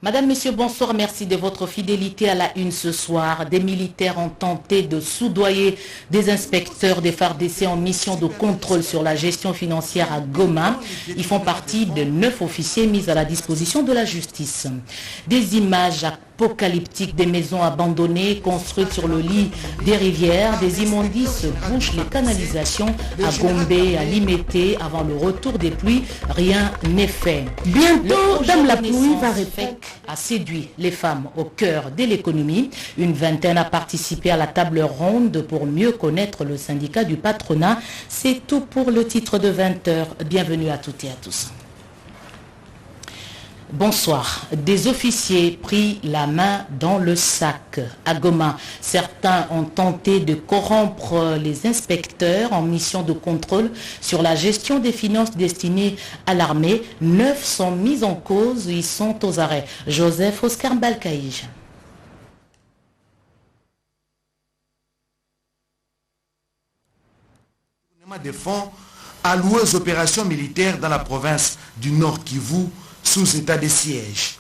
Madame, Monsieur, bonsoir. Merci de votre fidélité à la une ce soir. Des militaires ont tenté de soudoyer des inspecteurs des FARDC en mission de contrôle sur la gestion financière à Goma. Ils font partie de 9 officiers mis à la disposition de la justice. Des images apocalyptiques des maisons abandonnées construites sur le lit des rivières. Des immondices bouchent les canalisations à Gombe, à Limete. Avant le retour des pluies, rien n'est fait. Bientôt, Dame la pluie va répondre. A séduit les femmes au cœur de l'économie. Une vingtaine a participé à la table ronde pour mieux connaître le syndicat du patronat. C'est tout pour le titre de 20h. Bienvenue à toutes et à tous. Bonsoir. Des officiers pris la main dans le sac. À Goma, certains ont tenté de corrompre les inspecteurs en mission de contrôle sur la gestion des finances destinées à l'armée. 9 sont mis en cause, ils sont aux arrêts. Joseph Oscar Balkaïj. Des fonds alloués aux opérations militaires dans la province du Nord Kivu sous état de siège.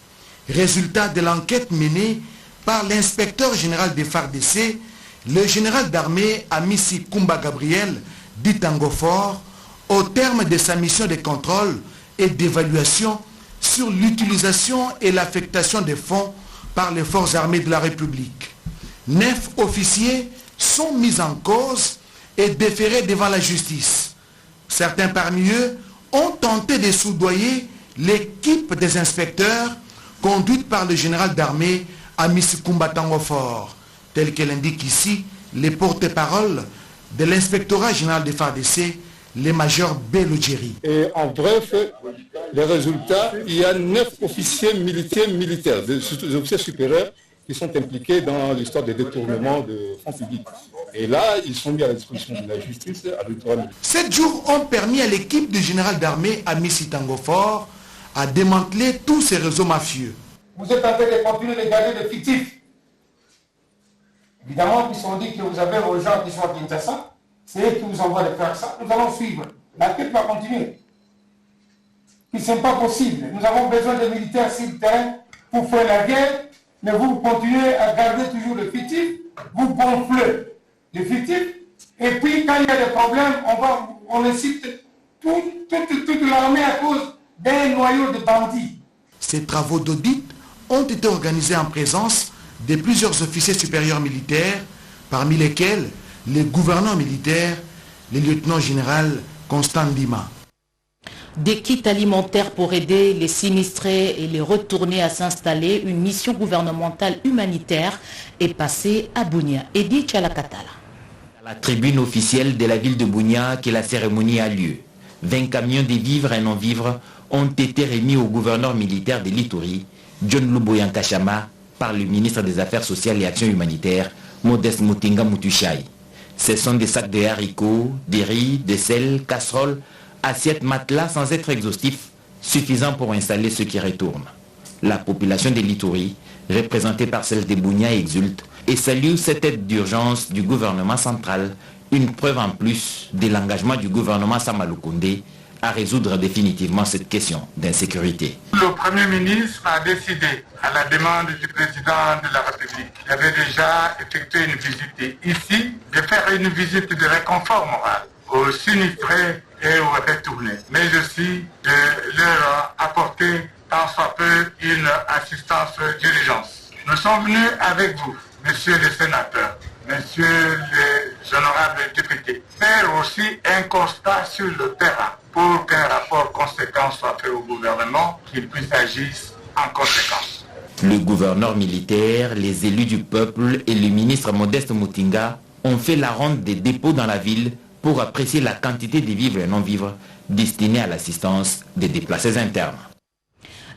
Résultat de l'enquête menée par l'inspecteur général des FARDC, le général d'armée Amissi Kumba Gabriel, dit Tangofor, au terme de sa mission de contrôle et d'évaluation sur l'utilisation et l'affectation des fonds par les forces armées de la République. 9 officiers sont mis en cause et déférés devant la justice. Certains parmi eux ont tenté de soudoyer l'équipe des inspecteurs conduite par le général d'armée Amissi Kumba Tangofor, tel qu'elle indique ici les porte-paroles de l'inspectorat général des FARDC, le major Belogeri. Et en bref, les résultats, il y a 9 officiers militaires, des officiers supérieurs qui sont impliqués dans l'histoire des détournements de fonds publics. Et là, ils sont mis à la disposition de la justice à l'autorité. 7 jours ont permis à l'équipe du général d'armée Amissi Tangofor à démanteler tous ces réseaux mafieux. Vous êtes en train de continuer de garder des fictifs. Évidemment, puisqu'on dit que vous avez vos gens qui sont à Kinshasa, c'est eux qui vous envoient de faire ça. Nous allons suivre. L'enquête va continuer. Ce n'est pas possible. Nous avons besoin de militaires sur le terrain pour faire la guerre, mais vous continuez à garder toujours le fictif, vous gonflez le fictif, et puis quand il y a des problèmes, on incite toute l'armée à cause d'un noyau de bandits. Ces travaux d'audit ont été organisés en présence de plusieurs officiers supérieurs militaires, parmi lesquels les gouverneurs militaires, le lieutenant général Constant Ndima. Des kits alimentaires pour aider les sinistrés et les retourner à s'installer. Une mission gouvernementale humanitaire est passée à Bunia. Edith Chalakatala. À la tribune officielle de la ville de Bunia que la cérémonie a lieu. 20 camions de vivres et non-vivres ont été remis au gouverneur militaire de l'Ituri, John Luboyan Kachama, par le ministre des Affaires sociales et Actions humanitaires, Modeste Mutinga Mutushai. Ce sont des sacs de haricots, des riz, des sel, casseroles, assiettes, matelas sans être exhaustifs, suffisants pour installer ceux qui retournent. La population de l'Ituri, représentée par celle de Bunia, exulte et salue cette aide d'urgence du gouvernement central, une preuve en plus de l'engagement du gouvernement Samalukunde à résoudre définitivement cette question d'insécurité. Le Premier ministre a décidé, à la demande du président de la République, qui avait déjà effectué une visite ici, de faire une visite de réconfort moral aux sinistrés et aux retournés, mais aussi de leur apporter tant soit peu une assistance d'urgence. Nous sommes venus avec vous, messieurs les sénateurs, messieurs les honorables députés, faire aussi un constat sur le terrain pour qu'un rapport conséquent soit fait au gouvernement, qu'il puisse agir en conséquence. Le gouverneur militaire, les élus du peuple et le ministre Modeste Mutinga ont fait la ronde des dépôts dans la ville pour apprécier la quantité de vivres et non-vivres destinés à l'assistance des déplacés internes.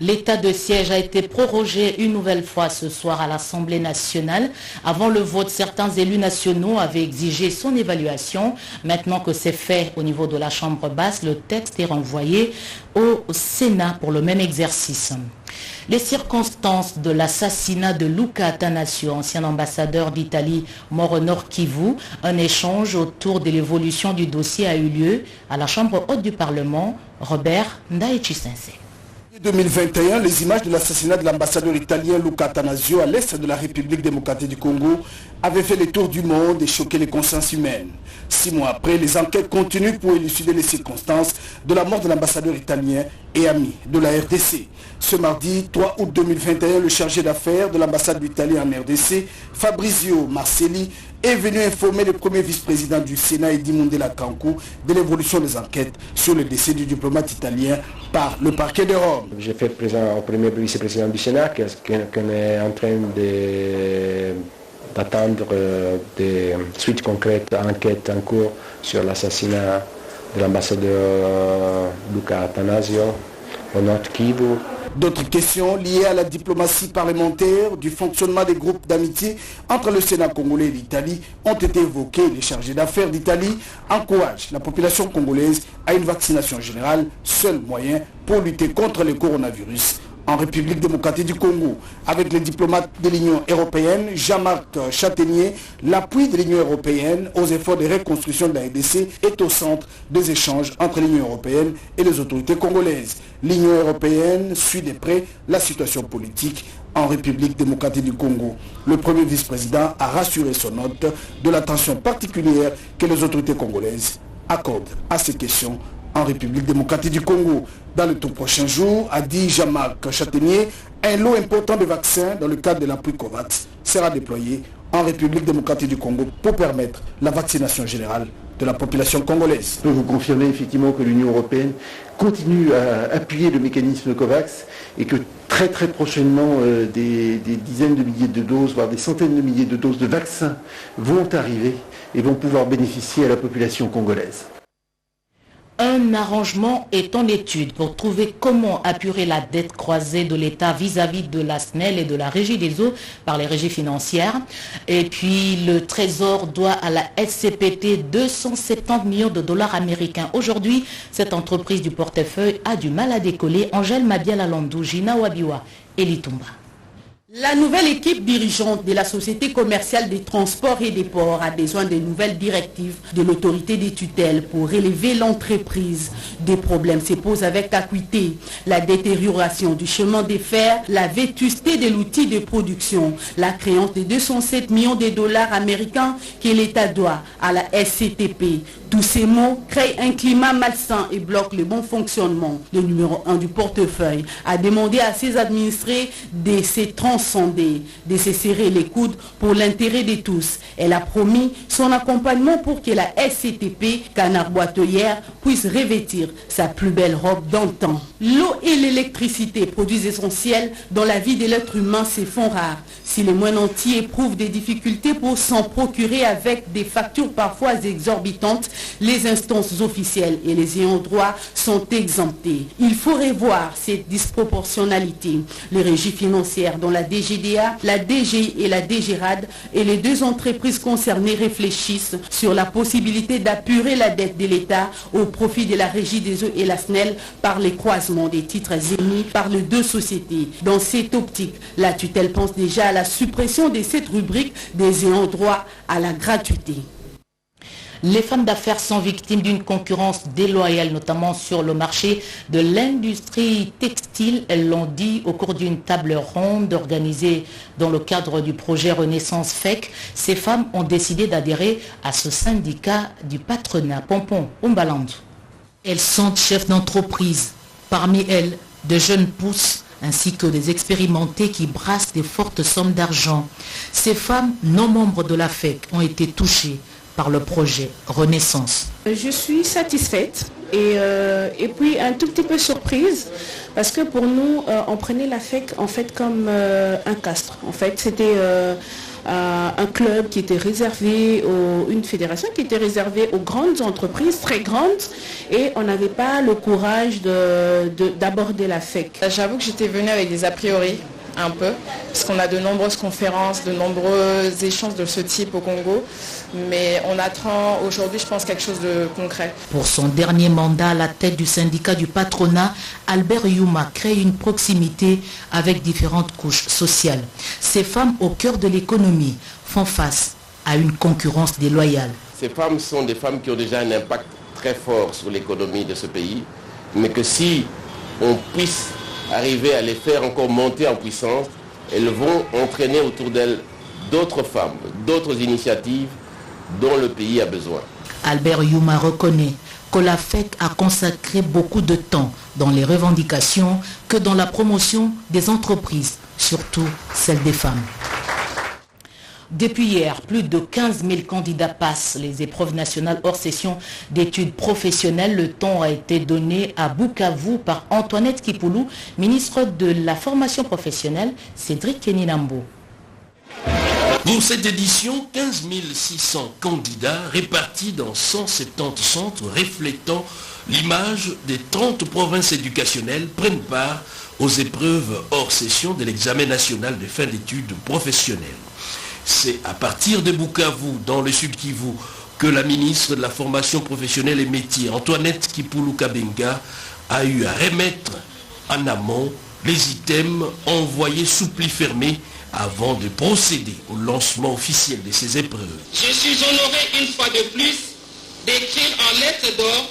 L'état de siège a été prorogé une nouvelle fois ce soir à l'Assemblée nationale. Avant le vote, certains élus nationaux avaient exigé son évaluation. Maintenant que c'est fait au niveau de la Chambre basse, le texte est renvoyé au Sénat pour le même exercice. Les circonstances de l'assassinat de Luca Attanasio, ancien ambassadeur d'Italie mort au Nord Kivu, un échange autour de l'évolution du dossier a eu lieu à la Chambre haute du Parlement. Robert Ndaïchisense. 2021, les images de l'assassinat de l'ambassadeur italien Luca Attanasio à l'est de la République démocratique du Congo avaient fait le tour du monde et choqué les consciences humaines. 6 mois après, les enquêtes continuent pour élucider les circonstances de la mort de l'ambassadeur italien et ami de la RDC. Ce mardi 3 août 2021, le chargé d'affaires de l'ambassade d'Italie en RDC, Fabrizio Marcelli, est venu informer le premier vice-président du Sénat, Eddy Kankou, de l'évolution des enquêtes sur le décès du diplomate italien par le parquet de Rome. J'ai fait présent au premier vice-président du Sénat qu'on est en train d'attendre des suites concrètes à l'enquête en cours sur l'assassinat de l'ambassadeur Luca Attanasio au Nord Kivu. D'autres questions liées à la diplomatie parlementaire, du fonctionnement des groupes d'amitié entre le Sénat congolais et l'Italie ont été évoquées. Les chargés d'affaires d'Italie encouragent la population congolaise à une vaccination générale, seul moyen pour lutter contre le coronavirus en République démocratique du Congo. Avec les diplomates de l'Union européenne, Jean-Marc Châtaignier, l'appui de l'Union européenne aux efforts de reconstruction de la RDC est au centre des échanges entre l'Union européenne et les autorités congolaises. L'Union européenne suit de près la situation politique en République démocratique du Congo. Le premier vice-président a rassuré son hôte de l'attention particulière que les autorités congolaises accordent à ces questions en République démocratique du Congo. Dans les tout prochains jours, a dit Jean-Marc Châtaignier, un lot important de vaccins dans le cadre de l'appui COVAX sera déployé en République démocratique du Congo pour permettre la vaccination générale de la population congolaise. Je peux vous confirmer effectivement que l'Union européenne continue à appuyer le mécanisme COVAX et que très prochainement des dizaines de milliers de doses, voire des centaines de milliers de doses de vaccins vont arriver et vont pouvoir bénéficier à la population congolaise. Un arrangement est en étude pour trouver comment apurer la dette croisée de l'État vis-à-vis de la SNEL et de la Régie des eaux par les régies financières. Et puis le Trésor doit à la SCPT 270 millions de dollars américains. Aujourd'hui, cette entreprise du portefeuille a du mal à décoller. Angèle Mabiala-Landou, Gina Wabiwa et Litumba. La nouvelle équipe dirigeante de la Société commerciale des transports et des ports a besoin de nouvelles directives de l'autorité des tutelles pour relever l'entreprise. Des problèmes se posent avec acuité. La détérioration du chemin de fer, la vétusté de l'outil de production, la créance de 207 millions de dollars américains que l'État doit à la SCTP. Tous ces mots créent un climat malsain et bloquent le bon fonctionnement. Le numéro 1 du portefeuille a demandé à ses administrés de se transcender, de se serrer les coudes pour l'intérêt de tous. Elle a promis son accompagnement pour que la SCTP, canard boitelière, puisse revêtir sa plus belle robe d'antan. L'eau et l'électricité, produits essentiels dans la vie de l'être humain, se font rares. Si les moines entiers éprouvent des difficultés pour s'en procurer avec des factures parfois exorbitantes, les instances officielles et les ayants droit sont exemptés. Il faut revoir cette disproportionnalité. Les régies financières dont la DGDA, la DGI et la DGRAD et les deux entreprises concernées réfléchissent sur la possibilité d'apurer la dette de l'État au profit de la Régie des eaux et la SNEL par les croisements des titres émis par les deux sociétés. Dans cette optique, la tutelle pense déjà à la suppression de cette rubrique des ayants droit à la gratuité. Les femmes d'affaires sont victimes d'une concurrence déloyale, notamment sur le marché de l'industrie textile. Elles l'ont dit au cours d'une table ronde organisée dans le cadre du projet Renaissance FEC. Ces femmes ont décidé d'adhérer à ce syndicat du patronat. Pompon Umbalandu. Elles sont chefs d'entreprise. Parmi elles, de jeunes pousses ainsi que des expérimentés qui brassent des fortes sommes d'argent. Ces femmes non membres de la FEC ont été touchées par le projet Renaissance. Je suis satisfaite et puis un tout petit peu surprise parce que pour nous, on prenait la FEC en fait comme un castre. En fait, c'était un club qui était réservé, une fédération qui était réservée aux grandes entreprises, très grandes, et on n'avait pas le courage d'aborder la FEC. J'avoue que j'étais venue avec des a priori, un peu, parce qu'on a de nombreuses conférences, de nombreux échanges de ce type au Congo, mais on attend aujourd'hui, je pense, quelque chose de concret. Pour son dernier mandat à la tête du syndicat du patronat, Albert Youma crée une proximité avec différentes couches sociales. Ces femmes au cœur de l'économie font face à une concurrence déloyale. Ces femmes sont des femmes qui ont déjà un impact très fort sur l'économie de ce pays, mais que si on puisse arriver à les faire encore monter en puissance, elles vont entraîner autour d'elles d'autres femmes, d'autres initiatives dont le pays a besoin. Albert Youma reconnaît que la FEC a consacré beaucoup de temps dans les revendications que dans la promotion des entreprises, surtout celles des femmes. Depuis hier, plus de 15 000 candidats passent les épreuves nationales hors session d'études professionnelles. Le temps a été donné à Bukavu par Antoinette Kipoulou, ministre de la formation professionnelle, Cédric Keninambo. Pour cette édition, 15 600 candidats répartis dans 170 centres reflétant l'image des 30 provinces éducationnelles prennent part aux épreuves hors session de l'examen national de fin d'études professionnelles. C'est à partir de Bukavu, dans le Sud Kivu, que la ministre de la Formation professionnelle et métiers, Antoinette Kipoulou Kabenga, a eu à remettre en amont les items envoyés sous pli fermé avant de procéder au lancement officiel de ces épreuves. Je suis honoré une fois de plus d'écrire en lettres d'or,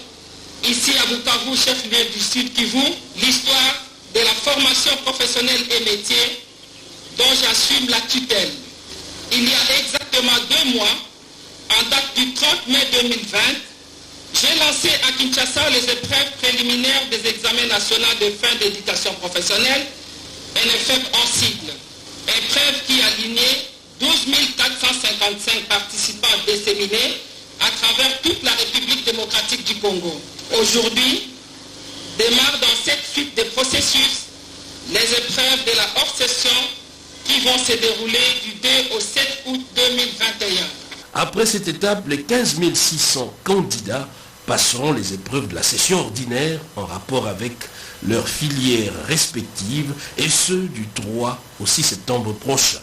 ici à Bukavu, chef-lieu du Sud Kivu, l'histoire de la formation professionnelle et métiers dont j'assume la tutelle. Il y a exactement 2 mois, en date du 30 mai 2020, j'ai lancé à Kinshasa les épreuves préliminaires des examens nationaux de fin d'éducation professionnelle, NFEP en sigle. Épreuve qui a aligné 12 455 participants disséminés à travers toute la République démocratique du Congo. Aujourd'hui, démarre dans cette suite de processus les épreuves de la hors-session qui vont se dérouler du 2 au 7 août 2021. Après cette étape, les 15 600 candidats passeront les épreuves de la session ordinaire en rapport avec leurs filières respectives et ceux du 3 au 6 septembre prochain.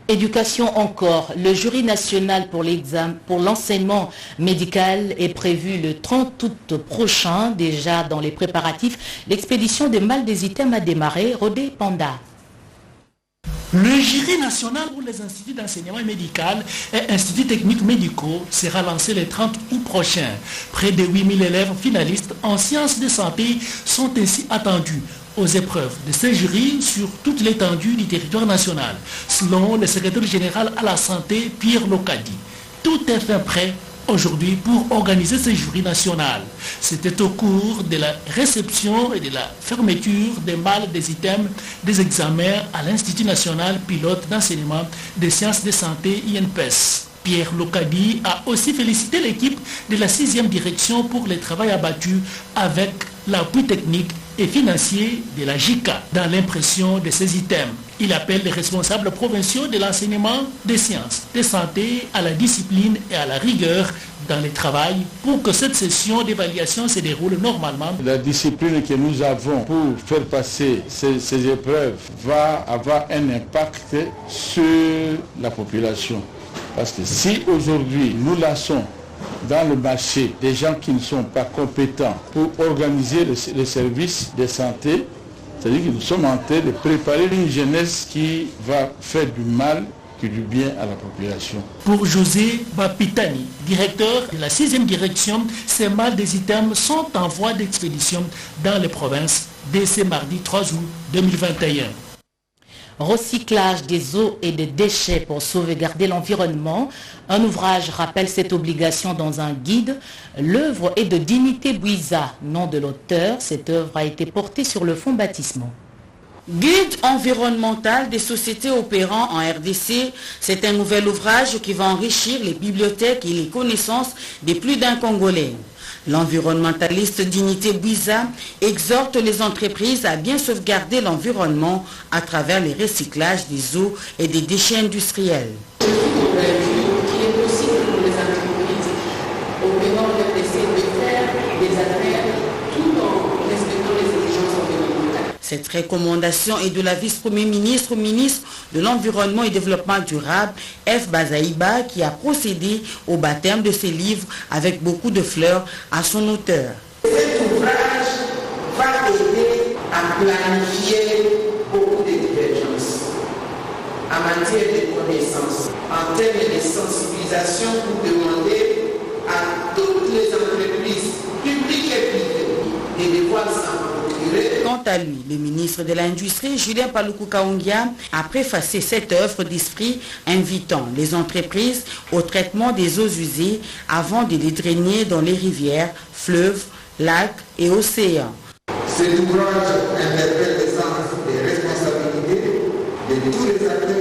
Éducation encore. Le jury national pour l'enseignement médical est prévu le 30 août prochain. Déjà dans les préparatifs, l'expédition des mâles des items a démarré. Rodé Panda. Le jury national pour les instituts d'enseignement médical et instituts techniques médicaux sera lancé le 30 août prochain. Près de 8000 élèves finalistes en sciences de santé sont ainsi attendus aux épreuves de ce jury sur toute l'étendue du territoire national, selon le secrétaire général à la santé Pierre Locadi. Tout est fait prêt aujourd'hui pour organiser ce jury national. C'était au cours de la réception et de la fermeture des mâles des items des examens à l'Institut national pilote d'enseignement des sciences de santé INPES. Pierre Locadi a aussi félicité l'équipe de la 6e direction pour le travail abattu avec l'appui technique et financier de la JICA dans l'impression de ces items. Il appelle les responsables provinciaux de l'enseignement des sciences de santé à la discipline et à la rigueur dans le travail pour que cette session d'évaluation se déroule normalement. La discipline que nous avons pour faire passer ces épreuves va avoir un impact sur la population. Parce que si aujourd'hui nous laissons dans le marché des gens qui ne sont pas compétents pour organiser les services de santé, c'est-à-dire que nous sommes en train de préparer une jeunesse qui va faire du mal que du bien à la population. Pour José Bapitani, directeur de la 6e direction, ces mâles des items sont en voie d'expédition dans les provinces dès ce mardi 3 août 2021. Recyclage des eaux et des déchets pour sauvegarder l'environnement. Un ouvrage rappelle cette obligation dans un guide. L'œuvre est de Dignité Bouiza, nom de l'auteur. Cette œuvre a été portée sur le fonds baptismaux. Guide environnemental des sociétés opérant en RDC, c'est un nouvel ouvrage qui va enrichir les bibliothèques et les connaissances des plus d'un Congolais. L'environnementaliste Dignité Bouiza exhorte les entreprises à bien sauvegarder l'environnement à travers les recyclages des eaux et des déchets industriels. Cette recommandation est de la vice-premier ministre, ministre de l'Environnement et Développement durable, F. Bazaïba, qui a procédé au baptême de ses livres avec beaucoup de fleurs à son auteur. Cet ouvrage va aider à planifier beaucoup de divergences en matière de connaissances, en termes de sensibilisation pour demander à toutes les entreprises publiques et privées de devoir s'en procurer. Quant à à lui, le ministre de l'Industrie, Julien Paluku Kaongia, a préfacé cette œuvre d'esprit invitant les entreprises au traitement des eaux usées avant de les drainer dans les rivières, fleuves, lacs et océans. Cet ouvrage interpelle les sens des responsabilités de tous les acteurs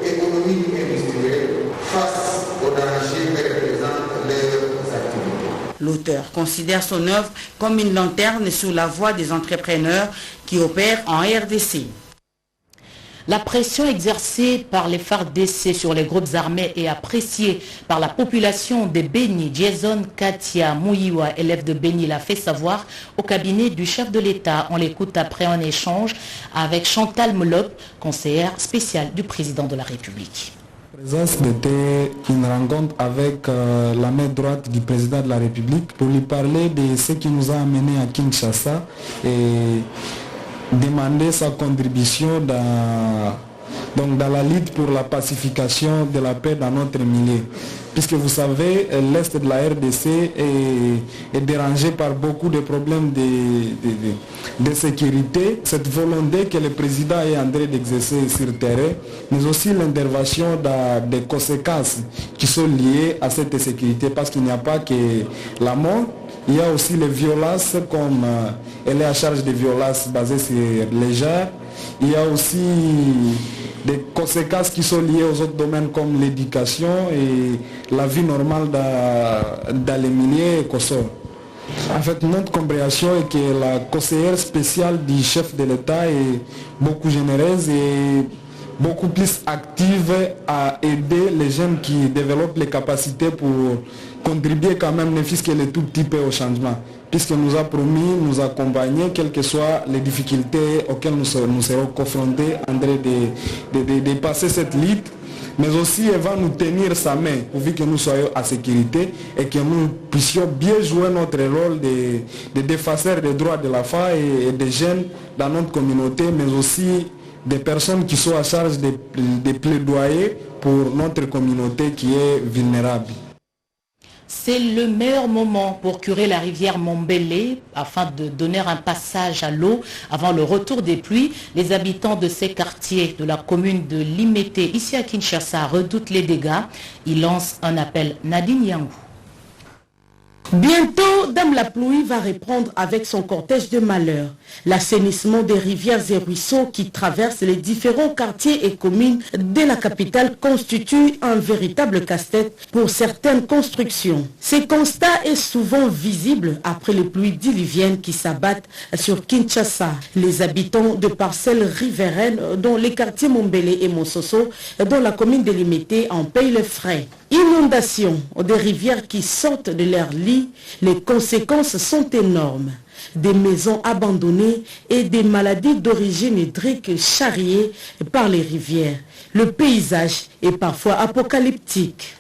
économiques et industriels face aux dangers que représentent leurs activités. L'auteur considère son œuvre comme une lanterne sur la voie des entrepreneurs qui opèrent en RDC. La pression exercée par les FARDC sur les groupes armés et appréciée par la population de Beni, Jason Katia Mouiwa, élève de Beni, l'a fait savoir au cabinet du chef de l'État. On l'écoute après un échange avec Chantal Molop, conseillère spéciale du président de la République. La présence était une rencontre avec la main droite du président de la République pour lui parler de ce qui nous a amenés à Kinshasa et demander sa contribution dans la lutte pour la pacification de la paix dans notre milieu. Puisque vous savez, l'Est de la RDC est dérangé par beaucoup de problèmes de sécurité. Cette volonté que le président est en train d'exercer sur le terrain, mais aussi l'intervention des conséquences qui sont liées à cette sécurité, parce qu'il n'y a pas que la mort. Il y a aussi les violences, comme elle est à charge des violences basées sur les genres. Il y a aussi des conséquences qui sont liées aux autres domaines comme l'éducation et la vie normale dans les milieux écossais. En fait, notre compréhension est que la conseillère spéciale du chef de l'État est beaucoup généreuse et beaucoup plus active à aider les jeunes qui développent les capacités pour contribuer quand même, ne fût-ce que le tout petit peu au changement. Puisqu'il nous a promis nous accompagner, quelles que soient les difficultés auxquelles nous serons confrontés, en train de passer cette lutte. Mais aussi, elle va nous tenir sa main, pourvu que nous soyons en sécurité et que nous puissions bien jouer notre rôle de défenseur des droits de la femme et des jeunes dans notre communauté, mais aussi des personnes qui sont à charge de plaidoyer pour notre communauté qui est vulnérable. C'est le meilleur moment pour curer la rivière Mombele afin de donner un passage à l'eau avant le retour des pluies. Les habitants de ces quartiers de la commune de Limete, ici à Kinshasa, redoutent les dégâts. Ils lancent un appel. Nadine Yangou. Bientôt, Dame la pluie va reprendre avec son cortège de malheur. L'assainissement des rivières et ruisseaux qui traversent les différents quartiers et communes de la capitale constitue un véritable casse-tête pour certaines constructions. Ce constat est souvent visible après les pluies diluviennes qui s'abattent sur Kinshasa. Les habitants de parcelles riveraines dont les quartiers Mombele et Mososo, dont la commune de Limete, en payent les frais. Inondations des rivières qui sortent de leur lit, les conséquences sont énormes. Des maisons abandonnées et des maladies d'origine hydrique charriées par les rivières. Le paysage est parfois apocalyptique.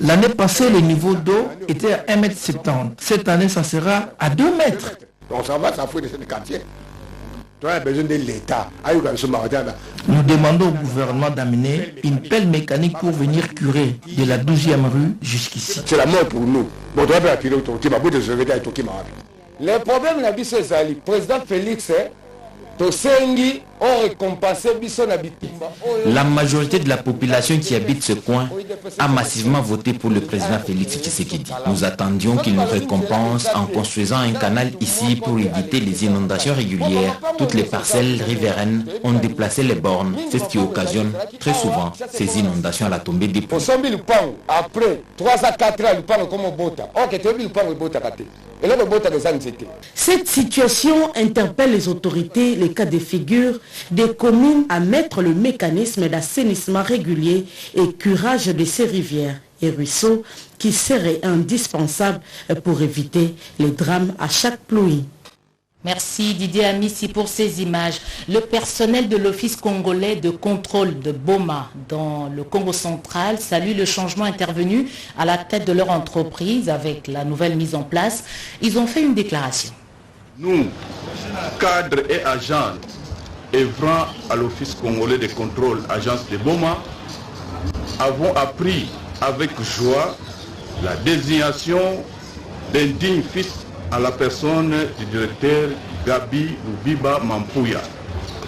L'année passée, le niveau d'eau était à 1,70 m. Cette année, ça sera à 2 mètres. Donc ça va s'affouiller de ce quartier. Tu as besoin de l'État. Nous demandons au gouvernement d'amener une pelle mécanique pour venir curer de la 12e rue jusqu'ici. C'est la mort pour nous. Les problèmes de la vie, c'est le président Félix, La majorité de la population qui habite ce coin a massivement voté pour le président Félix Tshisekedi. Nous attendions qu'il nous récompense en construisant un canal ici pour éviter les inondations régulières. Toutes les parcelles riveraines ont déplacé les bornes. C'est ce qui occasionne très souvent ces inondations à la tombée des pluies. Après 3 à 4 ans, le pan comme bota. Cette situation interpelle les autorités, les cas de figure des communes à mettre le mécanisme d'assainissement régulier et curage de ces rivières et ruisseaux qui serait indispensable pour éviter les drames à chaque pluie. Merci Didier Amissi pour ces images. Le personnel de l'Office congolais de contrôle de Boma dans le Congo central salue le changement intervenu à la tête de leur entreprise avec la nouvelle mise en place. Ils ont fait une déclaration. Nous, cadres et agents œuvrant à l'Office congolais de contrôle, agence de Boma, avons appris avec joie la désignation d'un digne fils en la personne du directeur Gabi Lubiba Mampuya,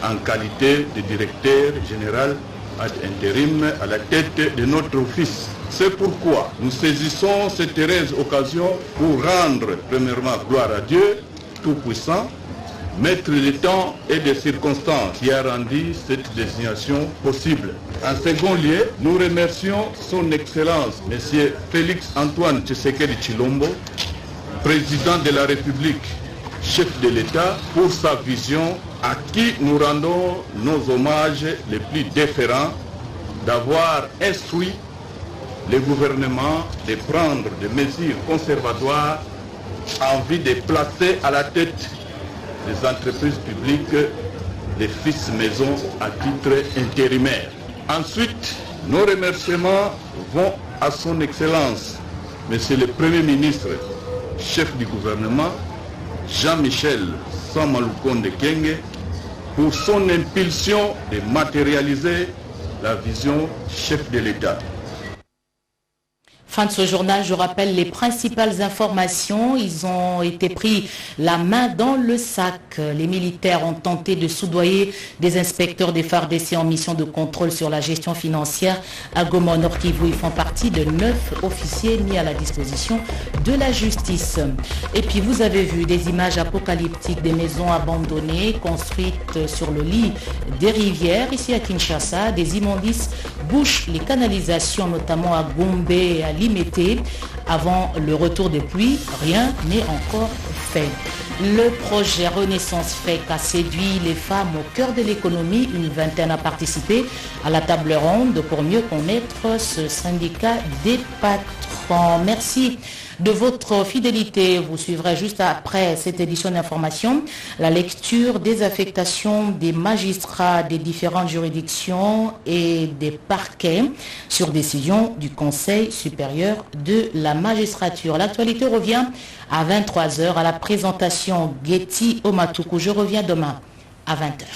en qualité de directeur général ad intérim à la tête de notre office. C'est pourquoi nous saisissons cette heureuse occasion pour rendre premièrement gloire à Dieu Tout-Puissant, maître des temps et des circonstances, qui a rendu cette désignation possible. En second lieu, nous remercions son Excellence, M. Félix Antoine Tshisekedi Tshilombo, président de la République, chef de l'État, pour sa vision, à qui nous rendons nos hommages les plus déférents d'avoir instruit le gouvernement de prendre des mesures conservatoires en vue de placer à la tête des entreprises publiques des fils maison à titre intérimaire. Ensuite, nos remerciements vont à son Excellence, Monsieur le Premier ministre, chef du gouvernement, Jean-Michel Samalukonde Kenge, pour son impulsion de matérialiser la vision chef de l'État. Fin de ce journal, je rappelle les principales informations. Ils ont été pris la main dans le sac. Les militaires ont tenté de soudoyer des inspecteurs des FARDC en mission de contrôle sur la gestion financière à Goma, Nord Kivu. Ils font partie de 9 officiers mis à la disposition de la justice. Et puis vous avez vu des images apocalyptiques des maisons abandonnées construites sur le lit des rivières. Ici à Kinshasa, des immondices bouchent les canalisations, notamment à Gombe et à Limete. Avant le retour des pluies, rien n'est encore fait. Le projet Renaissance FEC a séduit les femmes au cœur de l'économie. Une vingtaine a participé à la table ronde pour mieux connaître ce syndicat des patrons. Merci de votre fidélité. Vous suivrez juste après cette édition d'information la lecture des affectations des magistrats des différentes juridictions et des parquets sur décision du Conseil supérieur de la magistrature. L'actualité revient à 23h à la présentation Getty Omatuku. Je reviens demain à 20h.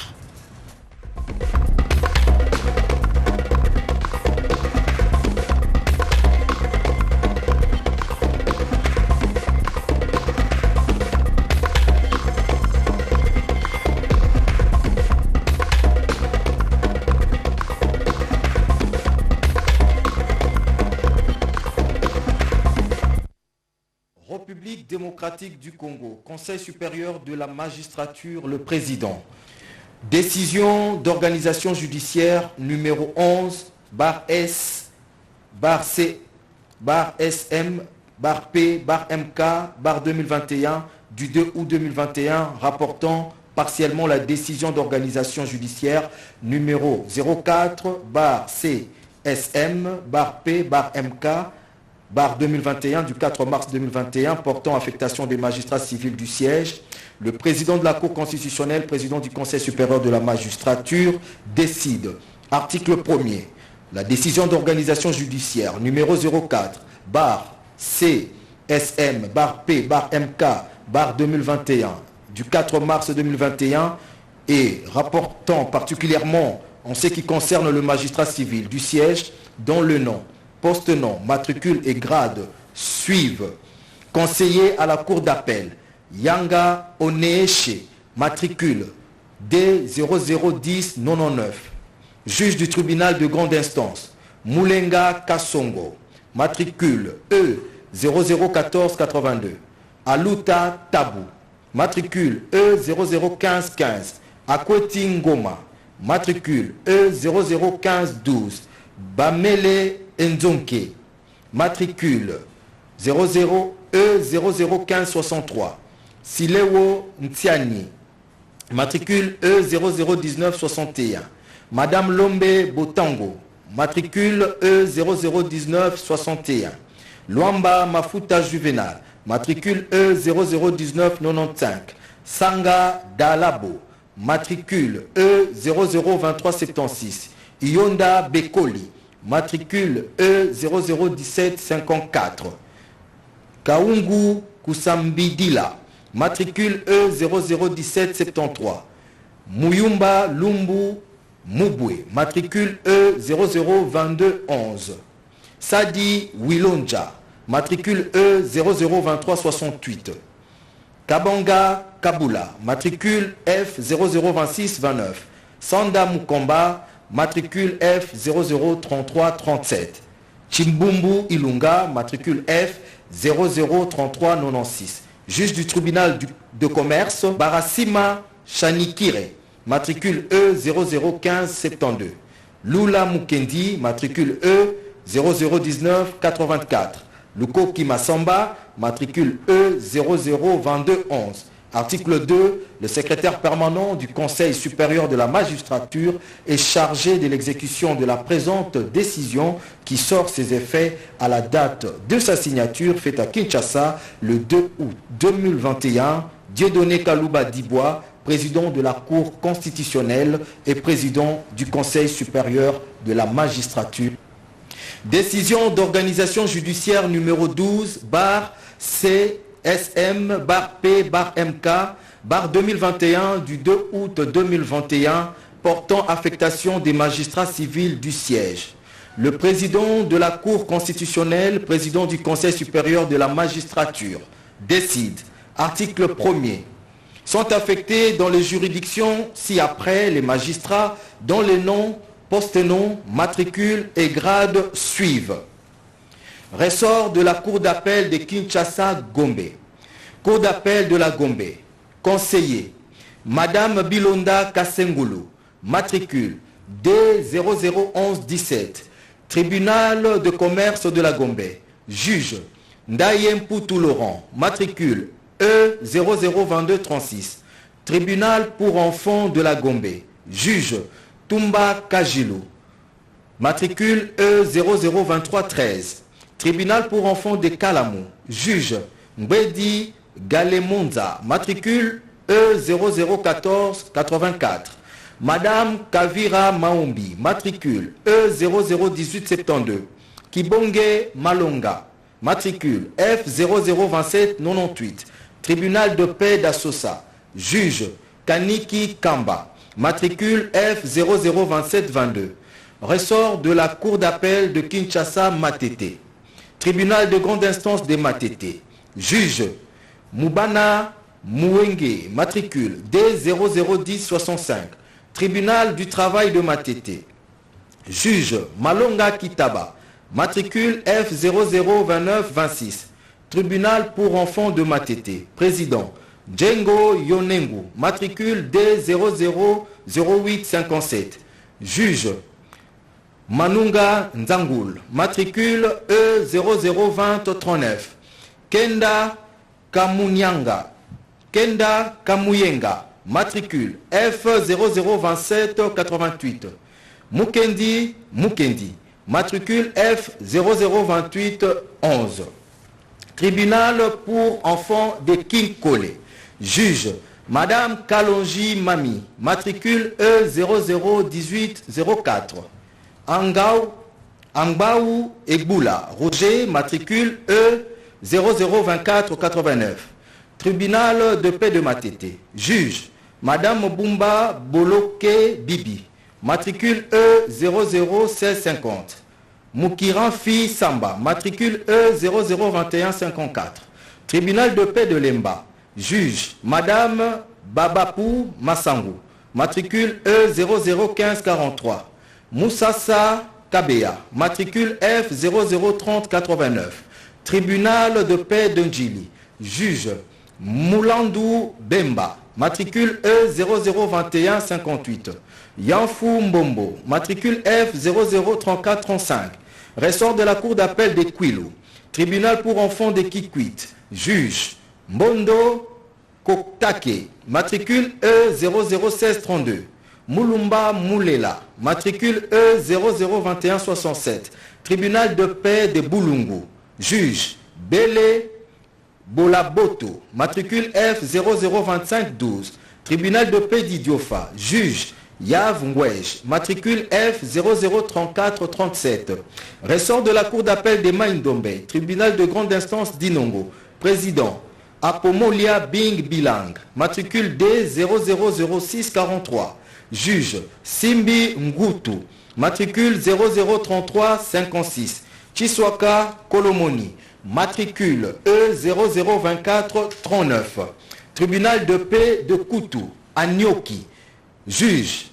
République démocratique du Congo, Conseil supérieur de la magistrature, le président. Décision d'organisation judiciaire numéro 11, barre S, barre C, barre SM, barre P, barre MK, barre 2021, du 2 août 2021, rapportant partiellement la décision d'organisation judiciaire numéro 04, barre C, SM, barre P, barre MK, barre 2021 du 4 mars 2021 portant affectation des magistrats civils du siège. Le président de la Cour constitutionnelle, président du Conseil supérieur de la magistrature, décide. Article 1er. La décision d'organisation judiciaire numéro 04, barre CSM, barre P, barre MK, barre 2021 du 4 mars 2021 et rapportant particulièrement en ce qui concerne le magistrat civil du siège dont le nom, poste-nom, matricule et grade suivent. Conseiller à la cour d'appel, Yanga Oneeche, matricule D001099. Juge du tribunal de grande instance, Moulenga Kassongo, matricule E001482. Aluta Tabu, matricule E001515. Akweti Ngoma, matricule E001512. Bamele Nzonke, matricule 00E001563. Silewo Ntiani, matricule E001961. Madame Lombe Botango, matricule E001961. Luamba Mafuta Juvenal, matricule E001995. Sanga Dalabo, matricule E002376. Ionda Bekoli, matricule E001754. Kaungu Kusambidila, matricule E001773. Muyumba Lumbu Mubwe, matricule E002211. Sadi Wilonja, matricule E002368. Kabanga Kabula, matricule F002629. Sanda Mukomba, matricule F003337. Chimbumbu Ilunga, matricule F003396. Juge du tribunal de commerce, Barasima Chanikire, matricule E001572. Lula Mukendi, matricule E001984. Luko Kimasamba, matricule E002211. Article 2. Le secrétaire permanent du Conseil supérieur de la magistrature est chargé de l'exécution de la présente décision qui sort ses effets à la date de sa signature faite à Kinshasa le 2 août 2021. Dieudonné Kalouba Dibois, président de la Cour constitutionnelle et président du Conseil supérieur de la magistrature. Décision d'organisation judiciaire numéro 12 CSM P/MK 2021 du 2 août 2021 portant affectation des magistrats civils du siège. Le président de la Cour constitutionnelle, président du Conseil supérieur de la magistrature, décide, article 1er, sont affectés dans les juridictions ci-après les magistrats dont les noms, post-noms, matricules et grades suivent. Ressort de la Cour d'appel de Kinshasa-Gombe. Cour d'appel de la Gombe. Conseiller. Madame Bilonda Kassengulu. Matricule D001117. Tribunal de commerce de la Gombe. Juge. Ndayem Poutou Laurent. Matricule E002236. Tribunal pour enfants de la Gombe. Juge. Tumba Kajilou. Matricule E002313. Tribunal pour enfants de Kalamou. Juge Mbedi Galemonza. Matricule E001484. Madame Kavira Maombi. Matricule E001872. Kibonge Malonga. Matricule F002798. Tribunal de paix d'Assosa. Juge Kaniki Kamba. Matricule F002722. Ressort de la Cour d'appel de Kinshasa-Matete. Tribunal de grande instance de Matete. Juge Moubana Mouenge. Matricule D001065. Tribunal du travail de Matete. Juge Malonga Kitaba. Matricule F002926. Tribunal pour enfants de Matete. Président Djengo Yonengu. Matricule D000857. Juge Manunga Nzangoul. Matricule E002039. Kenda Kamunyanga. Kenda Kamuyenga. Matricule F002788. Mukendi Mukendi. Matricule F002811. Tribunal pour enfants de Kinkole. Juge Madame Kalonji Mami. Matricule E001804. Angbaou Egboula. Roger. Matricule E002489. Tribunal de paix de Matete. Juge Madame Bumba Boloke Bibi. Matricule E001650. Moukiran Fi Samba. Matricule E002154. Tribunal de paix de Lemba. Juge Madame Babapou Massangu. Matricule E001543. Moussassa Kabea. Matricule F003089. Tribunal de paix de Ndjili. Juge Moulandou Bemba. Matricule E002158. Yanfou Mbombo. Matricule F003435. Ressort de la Cour d'appel de Kwilu. Tribunal pour enfants de Kikwit. Juge Mbondo Koktake. Matricule E001632. Moulumba Moulela. Matricule E002167. Tribunal de paix de Boulungu. Juge Bele Bolaboto. Matricule F002512. Tribunal de paix d'Idiofa. Juge Yav Ngwej. Matricule F003437. Ressort de la Cour d'appel de Maïndombe. Tribunal de grande instance d'Inongo. Président Apomolia Bing Bilang. Matricule D000643. Juge Simbi Ngutu. Matricule 003356. Chiswaka Kolomoni. Matricule E002439. Tribunal de paix de Koutou, à Nyoki. Juge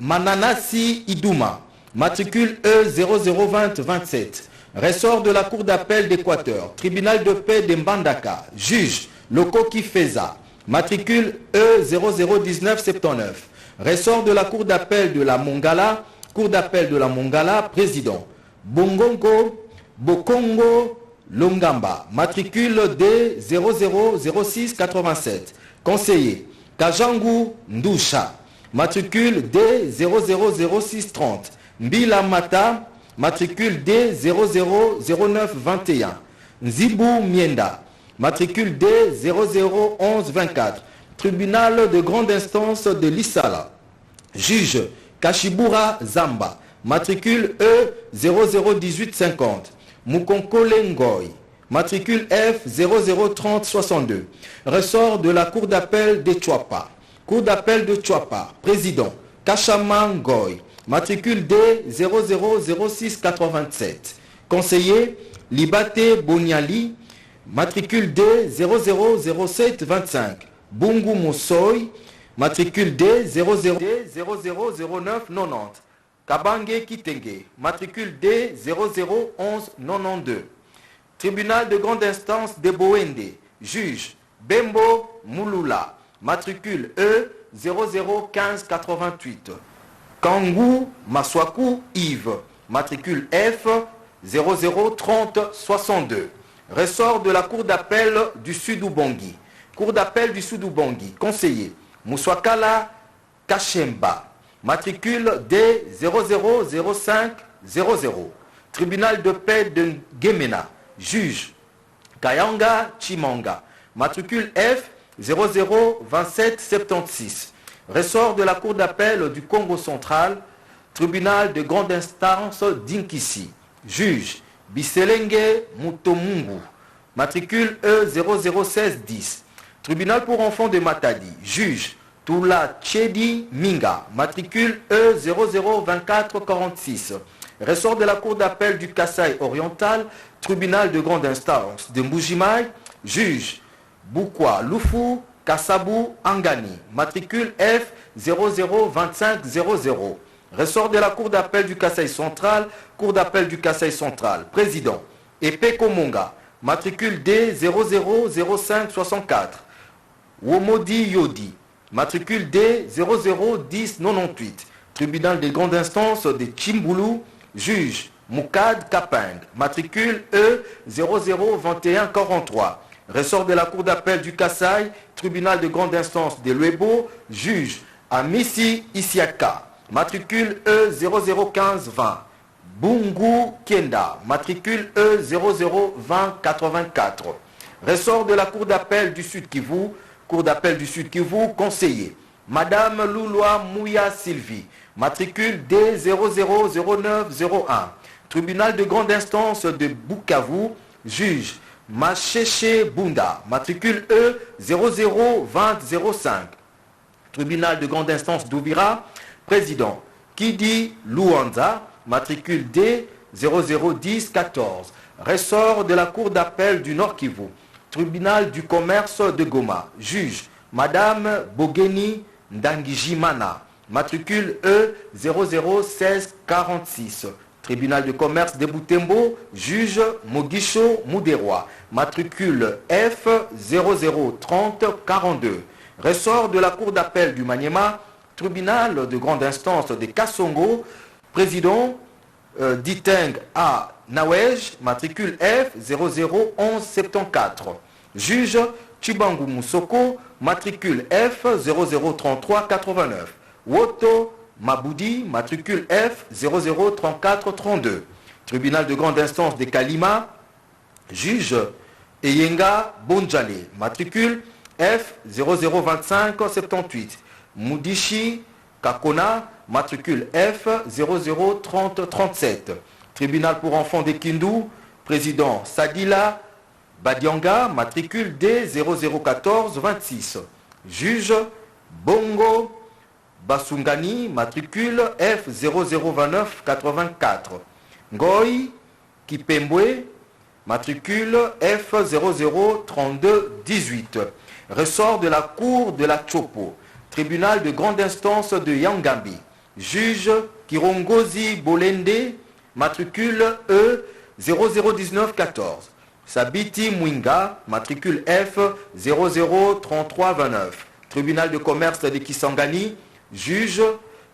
Mananasi Idouma, matricule E002027. Ressort de la Cour d'appel d'Équateur. Tribunal de paix de Mbandaka. Juge Lokoki Feza, matricule E001979. Ressort de la Cour d'appel de la Mongala. Cour d'appel de la Mongala, président Bongongo Bokongo Longamba, matricule D000687. Conseiller Kajangu Ndusha, matricule D000630. Mbila Mata, matricule D000921. Nzibu Mienda, matricule D001124. Tribunal de grande instance de Lissala. Juge Kashibura Zamba, matricule E001850. Mukonkole Ngoy, matricule F003062. Ressort de la Cour d'appel de Chouapa. Cour d'appel de Chouapa. Président Kachama Ngoy, matricule D000687. Conseiller Libate Boniali, matricule D000725. Bungu Moussoy, matricule D000990. Kabange Kitenge, matricule D001192. Tribunal de grande instance de Boende. Juge Bembo Mouloula, matricule E001588. Kangou Maswaku Yves, matricule F003062. Ressort de la Cour d'appel du Sud-Ubangi. Cour d'appel du Sud-Ubangi. Conseiller Mouswakala Kachemba, matricule D000500. Tribunal de paix de Gemena. Juge Kayanga Chimanga, matricule F002776. Ressort de la Cour d'appel du Congo central. Tribunal de grande instance d'Inkisi. Juge Biselenge Mutomungu, matricule E001610. Tribunal pour enfants de Matadi. Juge Tula Chedi Minga, matricule E002446. Ressort de la Cour d'appel du Kasaï oriental. Tribunal de grande instance de Mbujimai. Juge Boukwa Lufu Kassabou Angani, matricule F002500. Ressort de la Cour d'appel du Kasaï central. Cour d'appel du Kasaï central. Président Epeko Monga, matricule D000564. Womodi Yodi, matricule D001098. Tribunal de grande instance de Chimboulou. Juge Moukad Kaping, matricule E002143. Ressort de la Cour d'appel du Kasaï. Tribunal de grande instance de Luebo. Juge Amissi Isiaka, matricule E001520. Bungu Kenda, matricule E002084. Ressort de la Cour d'appel du Sud Kivu. Cour d'appel du Sud Kivu, conseiller Madame Louloa Mouya Sylvie, matricule D000901. Tribunal de grande instance de Bukavu. Juge Macheche Bunda, matricule E002005. Tribunal de grande instance d'Ouvira. Président Kidi Luanza, matricule D001014. Ressort de la Cour d'appel du Nord Kivu. Tribunal du commerce de Goma. Juge Madame Bogeni Ndangijimana, matricule E001646. Tribunal de commerce de Boutembo. Juge Mogisho Mouderoi, matricule F003042. Ressort de la Cour d'appel du Maniema. Tribunal de grande instance de Kassongo. Président Diteng A. Nawej, matricule F001174. Juge Chibangu Moussoko, matricule F003389. Woto Maboudi, matricule F003432. Tribunal de grande instance de Kalima. Juge Eyenga Bonjale, matricule F002578. Moudishi Kakona, matricule F003037. Tribunal pour enfants de Kindu. Président Sadila Badianga, matricule D001426. Juge Bongo Basungani, matricule F002984. Ngoy Kipembwe, matricule F003218. Ressort de la cour de la Chopo. Tribunal de grande instance de Yangambi. Juge Kirongozi Bolende, matricule E 001914. Sabiti Mwinga, matricule F 003329. Tribunal de commerce de Kisangani. Juge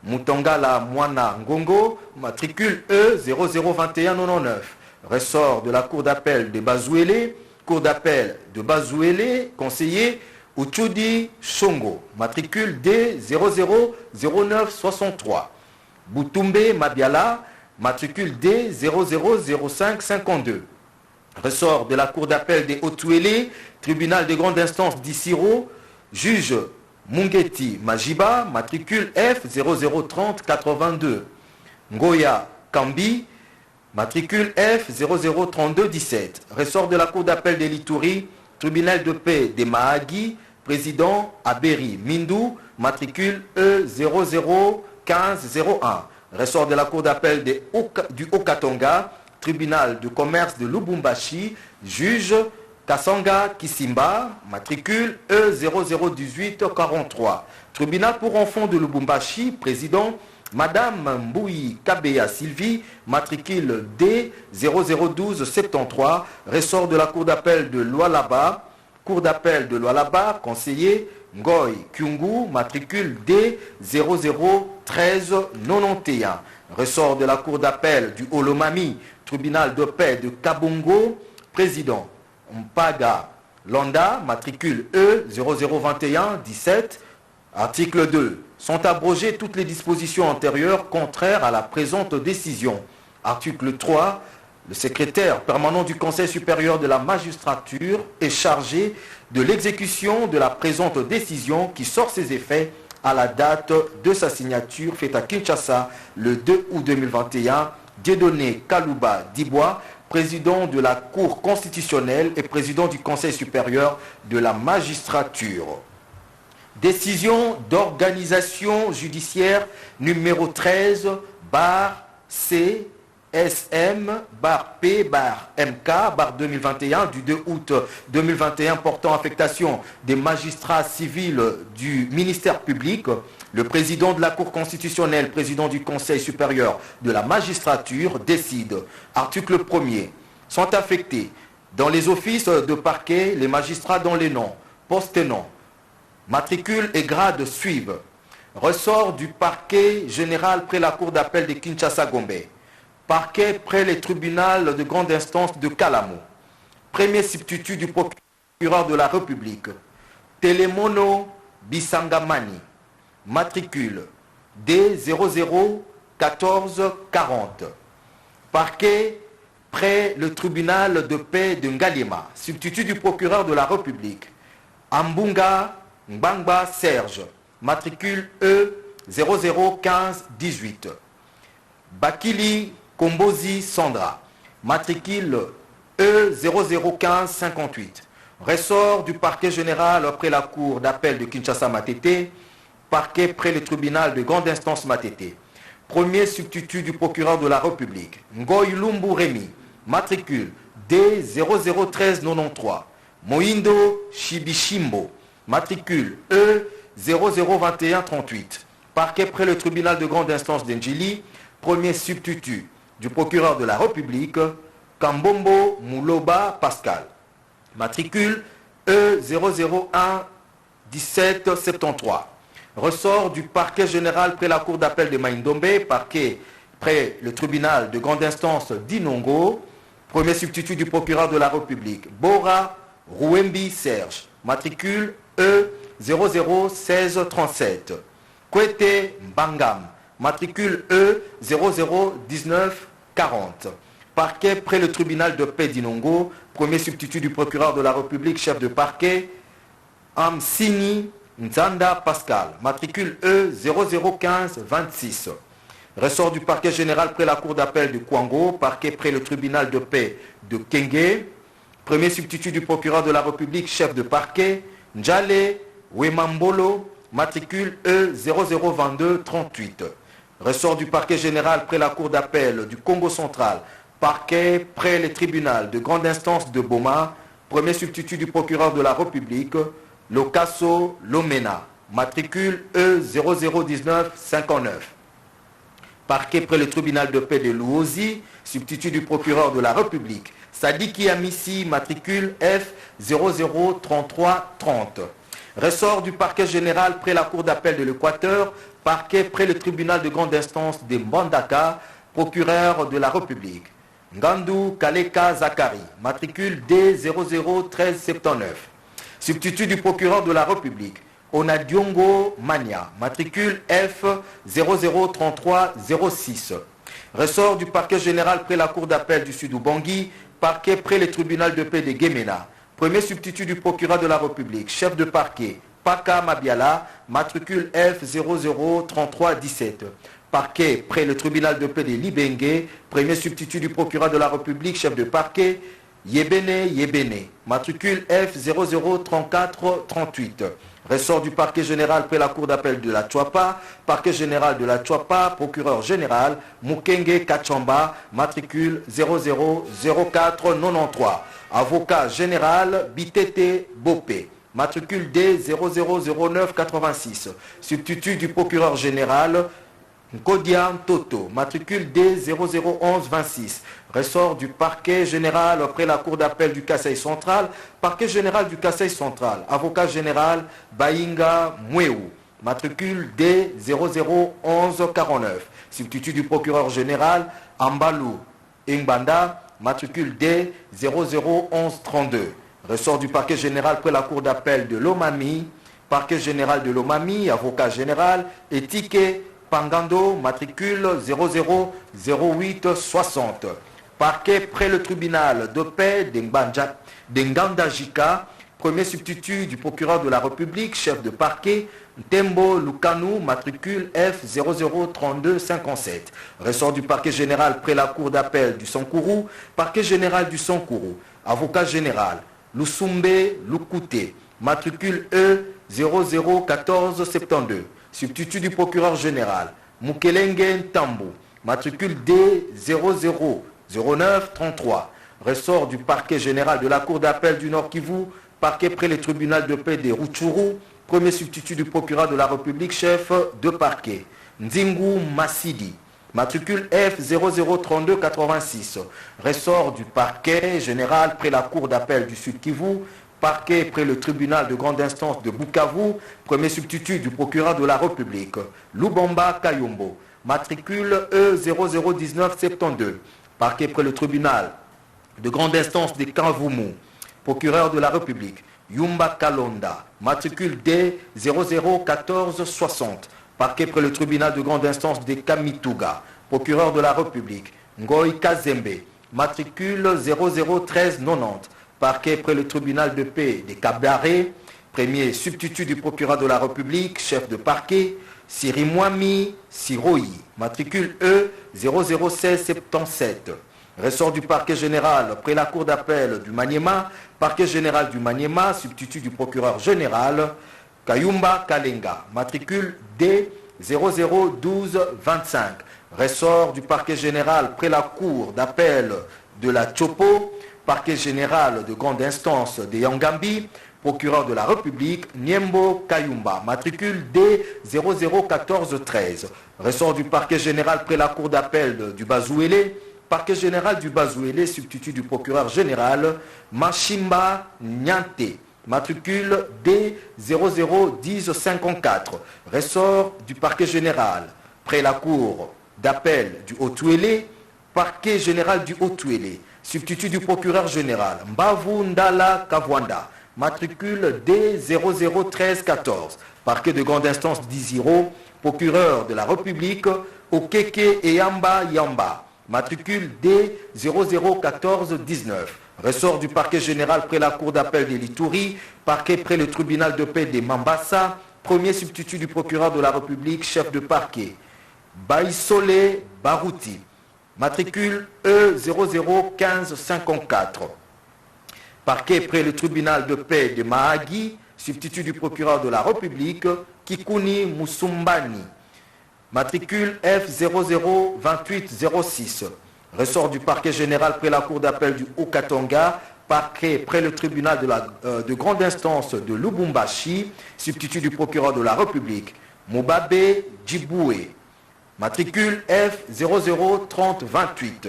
Mutangala Mwana Ngongo, matricule E 002199. Ressort de la cour d'appel de Bazouélé. Cour d'appel de Bazouélé, conseiller Uchudi Shongo, matricule D 000963. Boutoumbe Mabiala, matricule D 000552. Ressort de la cour d'appel des Otouélé, tribunal de grande instance d'Issiro, juge Mungeti Majiba, matricule F 003082. Ngoya Kambi, matricule F 003217. Ressort de la cour d'appel de l'Ituri, tribunal de paix des Mahagi, président Aberi Mindou, matricule E 001501. Ressort de la cour d'appel du Okatonga, tribunal de commerce de Lubumbashi, juge Kasanga Kisimba, matricule E 001843. Tribunal pour enfants de Lubumbashi, président Madame Mboui Kabeya Sylvie, matricule D 001273. Ressort de la cour d'appel de Lualaba, cour d'appel de Lualaba, conseiller Ngoy Kyungu, matricule D 001391. Ressort de la cour d'appel du Olomami, tribunal de paix de Kabongo, président Mpaga Landa, matricule E 002117. Article 2. Sont abrogées toutes les dispositions antérieures contraires à la présente décision. Article 3. Le secrétaire permanent du Conseil supérieur de la magistrature est chargé de l'exécution de la présente décision qui sort ses effets à la date de sa signature faite à Kinshasa le 2 août 2021. Dieudonné Kalouba Dibois, président de la Cour constitutionnelle et président du Conseil supérieur de la magistrature. Décision d'organisation judiciaire numéro 13 /C SM/P/MK 2021 du 2 août 2021 portant affectation des magistrats civils du ministère public. Le président de la Cour constitutionnelle, président du Conseil supérieur de la magistrature, décide. Article 1er. Sont affectés dans les offices de parquet les magistrats dont les noms, post-noms, matricules et grades suivent. Ressort du parquet général près la cour d'appel de Kinshasa-Gombe. Parquet près les tribunaux de grande instance de Kalamo. Premier substitut du procureur de la République. Télémono Bisangamani. Matricule D001440. Parquet près le tribunal de paix de Ngalema. Substitut du procureur de la République. Ambunga Mbangba Serge. Matricule E 001518. Bakili Kombozi Sandra. Matricule E 001558. Ressort du parquet général après la cour d'appel de Kinshasa-Matete. Parquet près le tribunal de grande instance Matete. Premier substitut du procureur de la République. Ngoy Lumbu Rémi. Matricule D 001393. Moindo Shibishimbo. Matricule E 002138. Parquet près le tribunal de grande instance d'Enjili. Premier substitut du procureur de la République. Kambombo Mouloba Pascal. Matricule E 001 1773. Ressort du parquet général près la cour d'appel de Maïndombe, parquet près le tribunal de grande instance d'Inongo, premier substitut du procureur de la République, Bora Rouembi Serge, matricule E 001637. Kwete Mbangam, matricule E 001940. Parquet près le tribunal de paix d'Inongo, premier substitut du procureur de la République, chef de parquet, Amsini Nzanda Pascal, matricule E 001526. Ressort du parquet général près la cour d'appel de Kwango, parquet près le tribunal de paix de Kenge, premier substitut du procureur de la République, chef de parquet, Njale Wemambolo, matricule E 002238. Ressort du parquet général près la cour d'appel du Congo central, parquet près les tribunaux de grande instance de Boma, premier substitut du procureur de la République, Locasso Lomena, matricule E001959. Parquet près le tribunal de paix de Louosi, substitut du procureur de la République. Sadiki Amissi, matricule F003330. Ressort du parquet général près la cour d'appel de l'Équateur, parquet près le tribunal de grande instance de Mbandaka, procureur de la République. Ngandou Kaleka Zakari, matricule D001379. Substitut du procureur de la République. Onadiongo Mania, matricule F003306. Ressort du parquet général près la cour d'appel du Sud-Ubangui, parquet près le tribunal de paix de Guémena. Premier substitut du procureur de la République, chef de parquet, Paka Mabiala, matricule F003317. Parquet près le tribunal de paix de Libengue, premier substitut du procureur de la République, chef de parquet, Yebene, matricule F003438. Ressort du parquet général près la cour d'appel de la Tchouapa, parquet général de la Tchouapa, procureur général, Mukenge Kachamba, matricule 000493. Avocat général, Bitete Bopé, matricule D000986. Substitut du procureur général, Nkodian Toto, matricule D001126. Ressort du parquet général après la cour d'appel du Kasaï central, parquet général du Kasaï central, avocat général Bainga Mweu, matricule D001149. Substitut du procureur général Ambalou Ingbanda, matricule D001132. Ressort du parquet général après la cour d'appel de Lomami, parquet général de Lomami, avocat général Etike Pangando, matricule 000860. Parquet près le tribunal de paix d'Ngandajika, premier substitut du procureur de la République, chef de parquet, Tembo Lukanu, matricule F003257. Ressort du parquet général près la cour d'appel du Sankourou, parquet général du Sankourou, avocat général, Lusumbe Lukute, matricule E001472. Substitut du procureur général, Mukelenge Tambou, matricule D000933. Ressort du parquet général de la cour d'appel du Nord Kivu, parquet près le tribunal de paix des Rutshuru, premier substitut du procureur de la République, chef de parquet, Nzingu Masidi, matricule F003286. Ressort du parquet général près la cour d'appel du Sud Kivu, parquet près le tribunal de grande instance de Bukavu, premier substitut du procureur de la République, Lubomba Kayombo, matricule E001972. Parquet près le tribunal de grande instance de Kavumu, procureur de la République, Yumba Kalonda, matricule D001460. Parquet près le tribunal de grande instance de Kamituga, procureur de la République, Ngoy Kazembe, matricule 001390. Parquet près le tribunal de paix de Kabare, premier substitut du procureur de la République, chef de parquet, Sirimwami Siroi, matricule E001677. Ressort du parquet général près la cour d'appel du Maniema, parquet général du Maniema, substitut du procureur général, Kayumba Kalenga, matricule D001225. Ressort du parquet général près la cour d'appel de la Chopo, parquet général de grande instance de Yangambi, procureur de la République, Niembo Kayumba, matricule D001413. Ressort du parquet général près la cour d'appel du Bazouélé, parquet général du Bazouélé, substitut du procureur général, Machimba Nyante, matricule D001054. Ressort du parquet général près la cour d'appel du Haut-Touélé, parquet général du Haut-Touélé, substitut du procureur général, Mbavu Ndala Kavwanda, matricule D001314, parquet de grande instance d'Iziro, procureur de la République, Okeke et Yamba Yamba, matricule D001419. Ressort du parquet général près la cour d'appel de l'Ituri, parquet près le tribunal de paix de Mambasa, premier substitut du procureur de la République, chef de parquet, Baïsole Barouti, matricule E001554. Parquet près le tribunal de paix de Mahagi, substitut du procureur de la République, Kikuni Musumbani, matricule F002806. Ressort du parquet général près la cour d'appel du Haut-Katanga, parquet près le tribunal de grande instance de Lubumbashi, substitut du procureur de la République, Mubabe Djiboué, matricule F003028,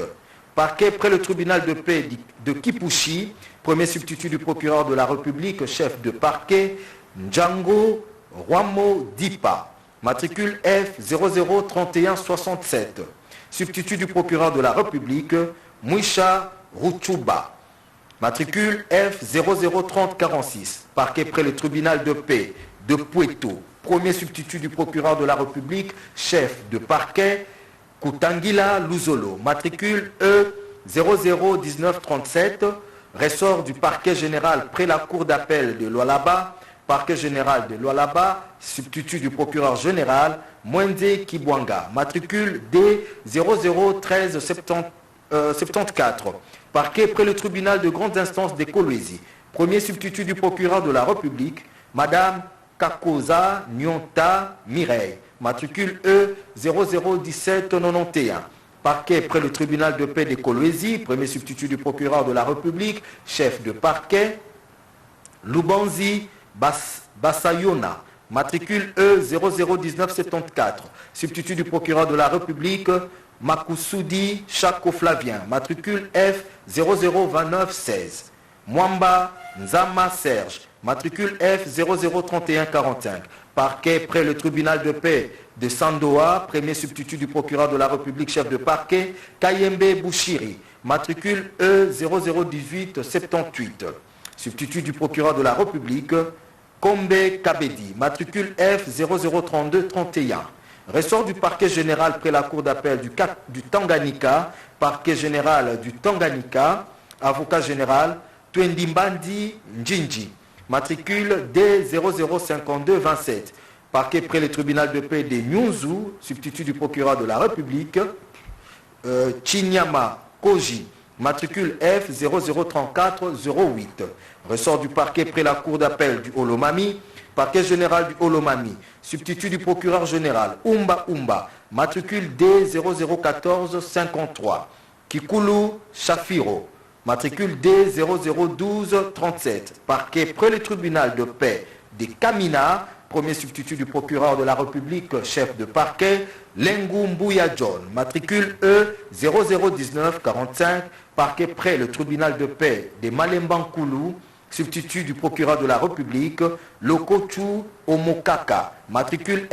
parquet près le tribunal de paix de Kipushi, premier substitut du procureur de la République, chef de parquet, Ndjango Rwamo Dipa, matricule F003167, substitut du procureur de la République, Mwisha Ruchuba, matricule F003046, parquet près le tribunal de paix de Pueto, premier substitut du procureur de la République, chef de parquet, Kutangila Luzolo, matricule E001937, ressort du parquet général près la cour d'appel de Lualaba, parquet général de Lualaba, substitut du procureur général, Mwende Kibwanga, matricule D001374, parquet près le tribunal de grande instance des Kolwezi, premier substitut du procureur de la République, Madame Kakoza Nyonta Mireille, matricule E001791, parquet près le tribunal de paix des Kolwezi, premier substitut du procureur de la République, chef de parquet, Lubanzi Basayona, matricule E001974, substitut du procureur de la République, Makusudi Chako Flavien, matricule F002916, Mwamba Nzama Serge, matricule F003145, parquet près le tribunal de paix de Sandoa, premier substitut du procureur de la République, chef de parquet, Kayembe Bouchiri, matricule E001878, substitut du procureur de la République, Kombe Kabedi, matricule F003231, ressort du parquet général près la cour d'appel du Tanganyika, parquet général du Tanganyika, avocat général, Twendimbandi Njinji, matricule D005227, parquet près le tribunal de paix des Nyunzu, substitut du procureur de la République, Chinyama Koji, matricule F003408, ressort du parquet près la cour d'appel du Olomami, parquet général du Olomami, substitut du procureur général, Umba Umba, matricule D001453, Kikulu Shafiro, matricule D001237, parquet près le tribunal de paix des Kamina, premier substitut du procureur de la République, chef de parquet, Lengu Mbouya John, matricule E001945, parquet près le tribunal de paix des Malembankulu, substitut du procureur de la République, Lokochu Omokaka, matricule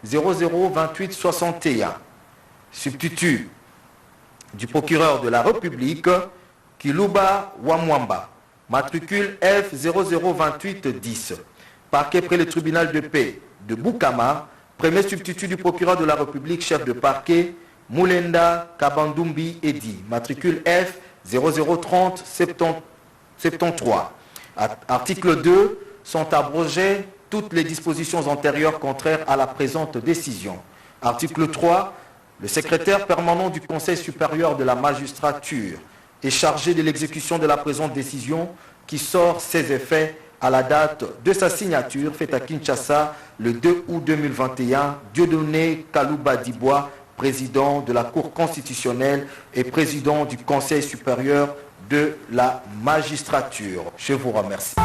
F002861, substitut du procureur de la République, Kiluba Wamwamba, matricule F002810, parquet près le tribunal de paix de Bukama, premier substitut du procureur de la République, chef de parquet, Moulenda Kabandumbi Edi, matricule F003073. Article 2, sont abrogées toutes les dispositions antérieures contraires à la présente décision. Article 3, le secrétaire permanent du Conseil supérieur de la magistrature est chargé de l'exécution de la présente décision qui sort ses effets à la date de sa signature faite à Kinshasa le 2 août 2021, Dieudonné Kalouba Dibois, président de la Cour constitutionnelle et président du Conseil supérieur de la magistrature. Je vous remercie.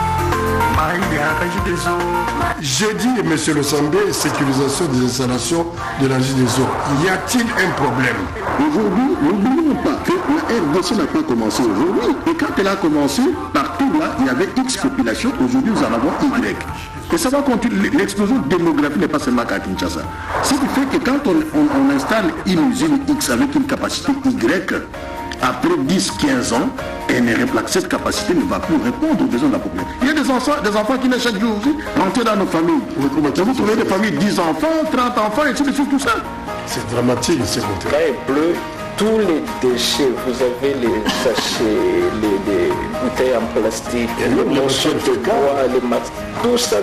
Jeudi, monsieur le Sambé, sécurisation des installations de la JDSO. Y a-t-il un problème? Aujourd'hui, n'oublions pas que la RDC n'a pas commencé aujourd'hui. Et quand elle a commencé, partout là, il y avait X population. Aujourd'hui, nous en avons Y. Et ça va continuer. L'explosion démographique n'est pas seulement qu'à Kinshasa. Ce qui fait que quand on installe une usine X avec une capacité Y, après 10-15 ans, cette capacité ne va plus répondre aux besoins de la population. Il y a des enfants qui naissent chaque jour aussi, rentrer dans nos familles. Vous trouvez des familles 10 enfants, 30 enfants, et tout ça. C'est dramatique, c'est bon. Quand il pleut, tous les déchets, vous avez les sachets, les bouteilles en plastique, les morceaux de bois, les masques, tout ça.